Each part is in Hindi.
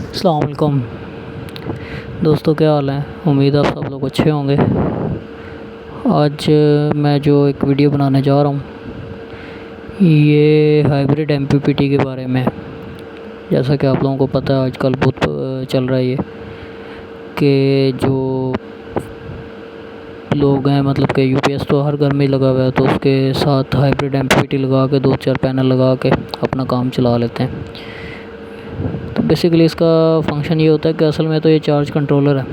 अस्सलाम वालेकुम दोस्तों, क्या हाल है। उम्मीद है आप सब लोग अच्छे होंगे। आज मैं जो एक वीडियो बनाने जा रहा हूँ ये हाइब्रिड एमपीपीटी के बारे में। जैसा कि आप लोगों को पता है आजकल बहुत चल रहा है ये कि जो लोग हैं मतलब कि यूपीएस तो हर घर में ही लगा हुआ है, तो उसके साथ हाइब्रिड एमपीपीटी लगा के 2-4 पैनल लगा के अपना काम चला लेते हैं। तो बेसिकली इसका फंक्शन ये होता है कि असल में तो ये चार्ज कंट्रोलर है।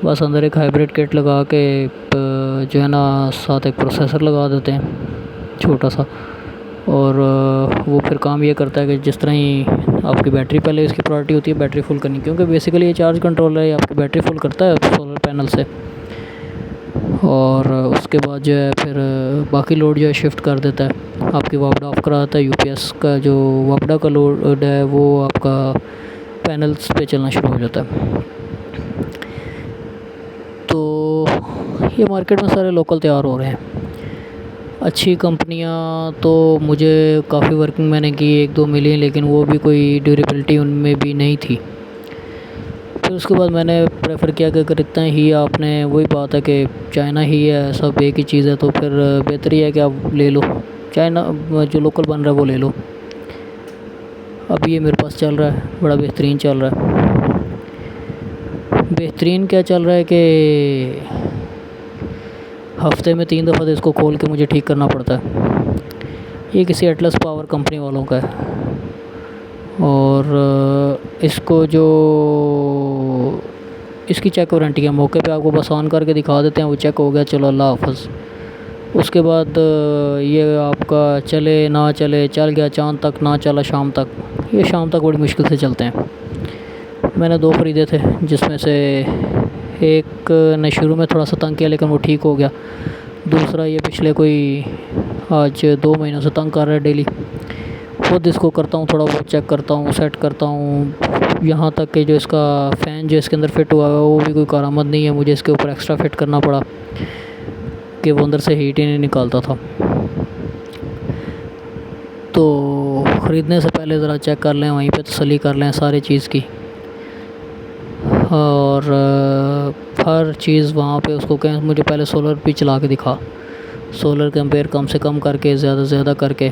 बस अंदर एक हाइब्रिड किट लगा के जो है ना साथ एक प्रोसेसर लगा देते हैं छोटा सा, और वो फिर काम ये करता है कि जिस तरह ही आपकी बैटरी, पहले इसकी प्रायोरिटी होती है बैटरी फुल करनी, क्योंकि बेसिकली ये चार्ज कंट्रोलर है, आपकी बैटरी फुल करता है सोलर पैनल से, और उसके बाद जो है फिर बाकी लोड जो है शिफ्ट कर देता है, आपकी वापडा ऑफ करा देता है। यूपीएस का जो वापडा का लोड है वो आपका पैनल्स पे चलना शुरू हो जाता है। तो ये मार्केट में सारे लोकल तैयार हो रहे हैं। अच्छी कंपनियां तो मुझे काफ़ी वर्किंग मैंने की, 1-2 मिली, लेकिन वो भी कोई ड्यूरेबिलिटी उनमें भी नहीं थी। फिर उसके बाद मैंने प्रेफर किया कि अगर इतना ही आपने, वही बात है कि चाइना ही है, सब एक ही चीज़ है, तो फिर बेहतर ही है कि आप ले लो चाइना जो लोकल बन रहा है वो ले लो। अभी ये मेरे पास चल रहा है, बड़ा बेहतरीन चल रहा है। बेहतरीन क्या चल रहा है कि हफ्ते में 3 दफ़ा तो इसको खोल के मुझे ठीक करना पड़ता है। ये किसी एटलस पावर कंपनी वालों का है, और इसको जो इसकी चेक वारंटी है, मौके पे आपको बस ऑन करके दिखा देते हैं, वो चेक हो गया, चलो अल्लाह हाफ़िज़। उसके बाद ये आपका चले ना चले, चल गया चाँद तक, ना चला शाम तक। ये शाम तक बड़ी मुश्किल से चलते हैं। मैंने 2 ख़रीदे थे, जिसमें से एक ने शुरू में थोड़ा सा तंग किया, लेकिन वो ठीक हो गया। दूसरा ये पिछले कोई आज 2 महीनों से तंग कर रहा है डेली। खुद इसको करता हूँ, थोड़ा बहुत चेक करता हूँ, सेट करता हूँ, यहाँ तक कि जो इसका फ़ैन जो इसके अंदर फिट हुआ है वो भी कोई कारआमद नहीं है। मुझे इसके ऊपर एक्स्ट्रा फिट करना पड़ा कि वो अंदर से हीट ही नहीं निकालता था। तो ख़रीदने से पहले ज़रा चेक कर लें, वहीं पे तसल्ली कर लें सारी चीज़ की, और हर चीज़ वहाँ पे उसको कहें मुझे पहले सोलर भी चला के दिखा, सोलर के एम्पेयर कम से कम करके, ज़्यादा से ज़्यादा करके,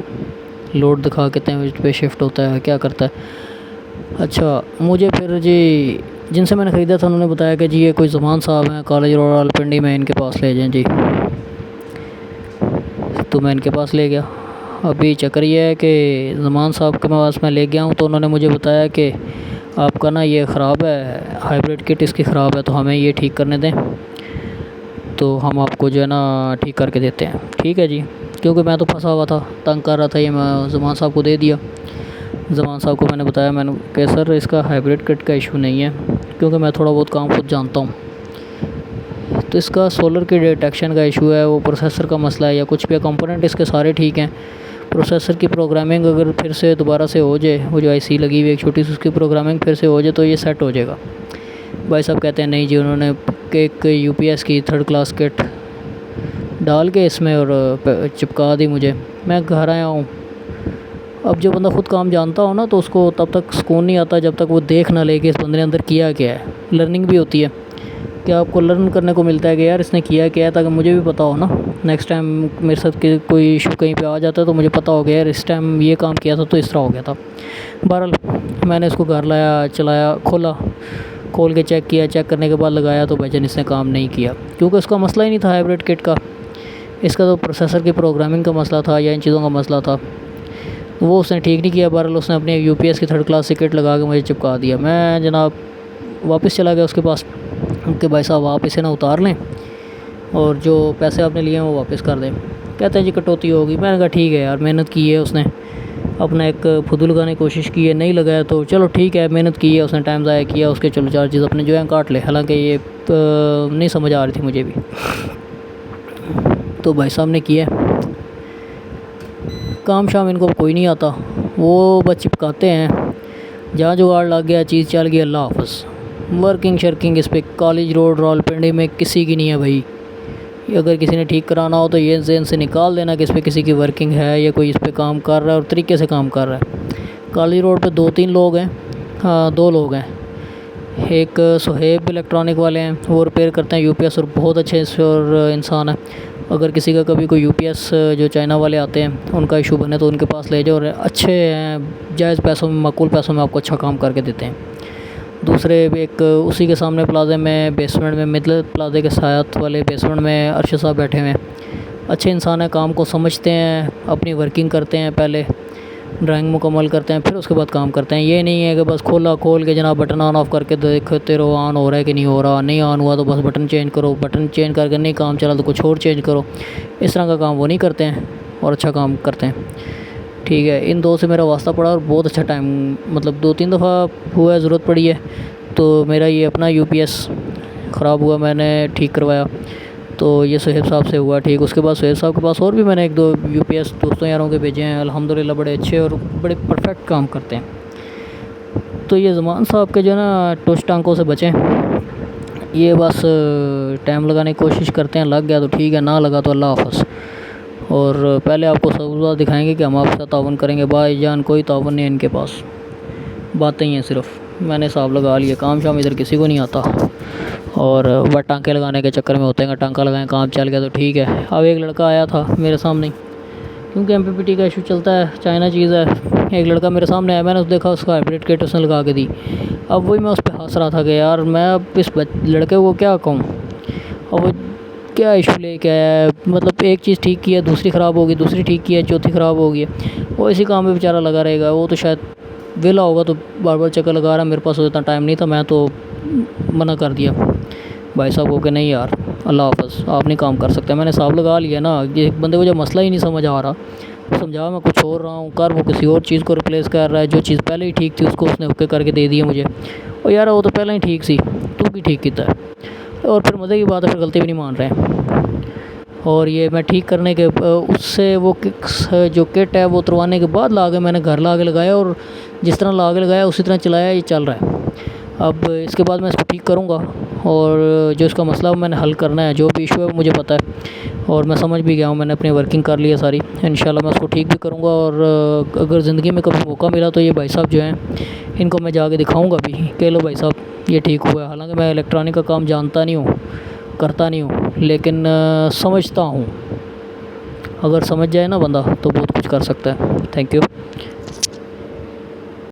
लोड दिखा कितने पे शिफ्ट होता है, क्या करता है। अच्छा, मुझे फिर जी जिनसे मैंने ख़रीदा था उन्होंने बताया कि जी ये कोई ज़मान साहब हैं कॉलेज रोड रावलपिंडी में, इनके पास ले जाएं जी। तो मैं इनके पास ले गया। अभी चक्कर ये है कि ज़मान साहब के पास मैं ले गया हूँ, तो उन्होंने मुझे बताया कि आपका ना ये ख़राब है, हाइब्रिड किट इसकी ख़राब है, तो हमें ये ठीक करने दें, तो हम आपको जो है ना ठीक करके देते हैं। ठीक है जी, क्योंकि मैं तो फंसा हुआ था, तंग कर रहा था, ये मैं ज़मान साहब को दे दिया। ज़मान साहब को मैंने बताया, मैंने कि सर इसका हाइब्रिड किट का इशू नहीं है, क्योंकि मैं थोड़ा बहुत काम खुद जानता हूँ, तो इसका सोलर के डिटेक्शन का इशू है, वो प्रोसेसर का मसला है या कुछ भी। कंपोनेंट इसके सारे ठीक हैं, प्रोसेसर की प्रोग्रामिंग अगर फिर से दोबारा से हो जाए, वो जो आईसी लगी हुई एक छोटी सी, उसकी प्रोग्रामिंग फिर से हो जाए तो ये सेट हो जाएगा। भाई साहब कहते हैं नहीं जी, उन्होंने एक यूपीएस की 3rd क्लास किट डाल के इसमें और चिपका दी मुझे। मैं घर आया हूँ। अब जो बंदा ख़ुद काम जानता हो ना, तो उसको तब तक सुकून नहीं आता जब तक वो देख ना ले कि इस बंदे ने अंदर किया क्या है। लर्निंग भी होती है कि आपको लर्न करने को मिलता है कि यार इसने किया क्या है, ताकि मुझे भी पता हो ना, नेक्स्ट टाइम मेरे साथ कोई इशू कहीं पे आ जाता है तो मुझे पता हो गया यार इस टाइम ये काम किया था तो इस तरह हो गया था। बहरहाल मैंने इसको घर लाया, चलाया, खोल के चेक किया, चेक करने के बाद लगाया, तो भाईजान इसने काम नहीं किया, क्योंकि उसका मसला ही नहीं था हाइब्रिड किट का। इसका तो प्रोसेसर की प्रोग्रामिंग का मसला था या इन चीज़ों का मसला था, वो उसने ठीक नहीं किया। बहरहाल उसने अपने यूपीएस की 3rd क्लास किट लगा के मुझे चिपका दिया। मैं जनाब वापस चला गया उसके पास कि भाई साहब आप इसे ना उतार लें और जो पैसे आपने लिए हैं वो वापस कर दें। कहते हैं जी कटौती होगी। मैंने कहा ठीक है यार, मेहनत की है उसने, अपना एक फुदू लगाने की कोशिश की है, नहीं लगाया तो चलो ठीक है, मेहनत की है उसने, टाइम ज़ाया किया, उसके चलो चार्जेस अपने जो हैं काट ले। हालांकि ये नहीं समझ आ रही थी मुझे भी, तो भाई साहब ने किया। काम शाम इनको कोई नहीं आता, वो बस चिपकाते हैं, जहाँ जुगाड़ लग गया, चीज़ चल गई, अल्लाह हाफ़िज़। वर्किंग शर्किंग इस पर कॉलेज रोड रावलपिंडी में किसी की नहीं है भाई। अगर किसी ने ठीक कराना हो तो ये ज़हन से निकाल देना कि इस पर किसी की वर्किंग है या कोई इस पर काम कर रहा है और तरीके से काम कर रहा है। कॉलेज रोड पे 2-3 लोग हैं, हाँ, 2 लोग हैं। एक सुहेब इलेक्ट्रॉनिक वाले हैं, वो रिपेयर करते हैं यूपीएस और बहुत अच्छे और इंसान है। अगर किसी का कभी कोई यूपीएस जो चाइना वाले आते हैं उनका इशू बने तो उनके पास ले जाओ, और अच्छे हैं, जायज़ पैसों में, माकूल पैसों में आपको अच्छा काम करके देते हैं। दूसरे एक उसी के सामने प्लाजे में बेसमेंट में, मिडल प्लाजे के साथ वाले बेसमेंट में अरशद साहब बैठे हुए हैं। अच्छे इंसान हैं, काम को समझते हैं, अपनी वर्किंग करते हैं, पहले ड्राइंग मुकम्मल करते हैं, फिर उसके बाद काम करते हैं। ये नहीं है कि बस खोल के जनाब बटन ऑन ऑफ़ करके देखते रहो ऑन हो रहा है कि नहीं हो रहा, नहीं ऑन हुआ तो बस बटन चेंज करो, बटन चेंज करके नहीं काम चला तो कुछ और चेंज करो। इस तरह का काम वो नहीं करते हैं और अच्छा काम करते हैं। ठीक है, इन 2 से मेरा वास्ता पड़ा और बहुत अच्छा टाइम, मतलब 2-3 दफ़ा हुआ है, ज़रूरत पड़ी है। तो मेरा ये अपना यूपीएस ख़राब हुआ, मैंने ठीक करवाया, तो ये सुहेब साहब से हुआ ठीक। उसके बाद सुहेब साहब के पास और भी मैंने 1-2 यूपीएस दोस्तों यारों के भेजे हैं, अल्हम्दुलिल्लाह बड़े अच्छे और बड़े परफेक्ट काम करते हैं। तो ये ज़मान साहब के जो है ना टुश टांकों से बचें, ये बस टाइम लगाने की कोशिश करते हैं, लग गया तो ठीक है, ना लगा तो अल्लाह हाफ़िज़। और पहले आपको सबूत दिखाएंगे कि हम आपसे ताउन करेंगे, भाईजान कोई ताउन नहीं है इनके पास, बातें ही हैं सिर्फ। मैंने हिसाब लगा लिया, काम शाम इधर किसी को नहीं आता, और वह टांके लगाने के चक्कर में होते हैं, टांका लगाएं काम चल गया तो ठीक है। अब एक लड़का आया था मेरे सामने, क्योंकि एमपीपीटी का इशू चलता है, चाइना चीज़ है। एक लड़का मेरे सामने आया, मैंने देखा उसका हाइब्रिड किट उसने लगा के दी। अब वही मैं उस पर हंस रहा था कि यार मैं अब इस लड़के को क्या कहूँ, अब वो क्या इशू लेके आया है, मतलब एक चीज़ ठीक की है, दूसरी ख़राब होगी, दूसरी ठीक की है, चौथी ख़राब हो गई है। वो इसी काम में बेचारा लगा रहेगा। वो तो शायद वेला होगा तो बार बार चक्कर लगा रहा है, मेरे पास उतना टाइम नहीं था, मैं तो मना कर दिया भाई साहब को कि नहीं यार अल्लाह हाफ़िज़, आप नहीं काम कर सकते। मैंने हिसाब लगा लिया ना, ये बंदे को जब मसला ही नहीं समझ आ रहा, समझा मैं कुछ और रहा हूँ कर, वो किसी और चीज़ को रिप्लेस कर रहा है, जो चीज़ पहले ही ठीक थी उसको उसने ओके करके दे दी है मुझे। और यार वो तो पहले ही ठीक सी, तू भी ठीक किया है। और फिर मज़े की बात है, फिर गलती भी नहीं मान रहे। और ये मैं ठीक करने के उससे वो जो किट है वो उतरवाने के बाद ला के मैंने घर ला के लगाया, और जिस तरह ला के लगाया उसी तरह चलाया, ये चल रहा है। अब इसके बाद मैं इसको ठीक करूँगा, और जो इसका मसला है मैंने हल करना है, जो भी इशू है वो मुझे पता है और मैं समझ भी गया हूँ, मैंने अपनी वर्किंग कर ली है सारी। इंशाल्लाह मैं उसको ठीक भी करूँगा, और अगर ज़िंदगी में कभी मौका मिला तो ये भाई साहब जो हैं इनको मैं जाके दिखाऊँगा भी कि लो भाई साहब ये ठीक हुआ है। हालांकि मैं इलेक्ट्रॉनिक का काम जानता नहीं हूँ, करता नहीं हूँ, लेकिन समझता हूँ। अगर समझ जाए ना बंदा तो बहुत कुछ कर सकता है। Thank you.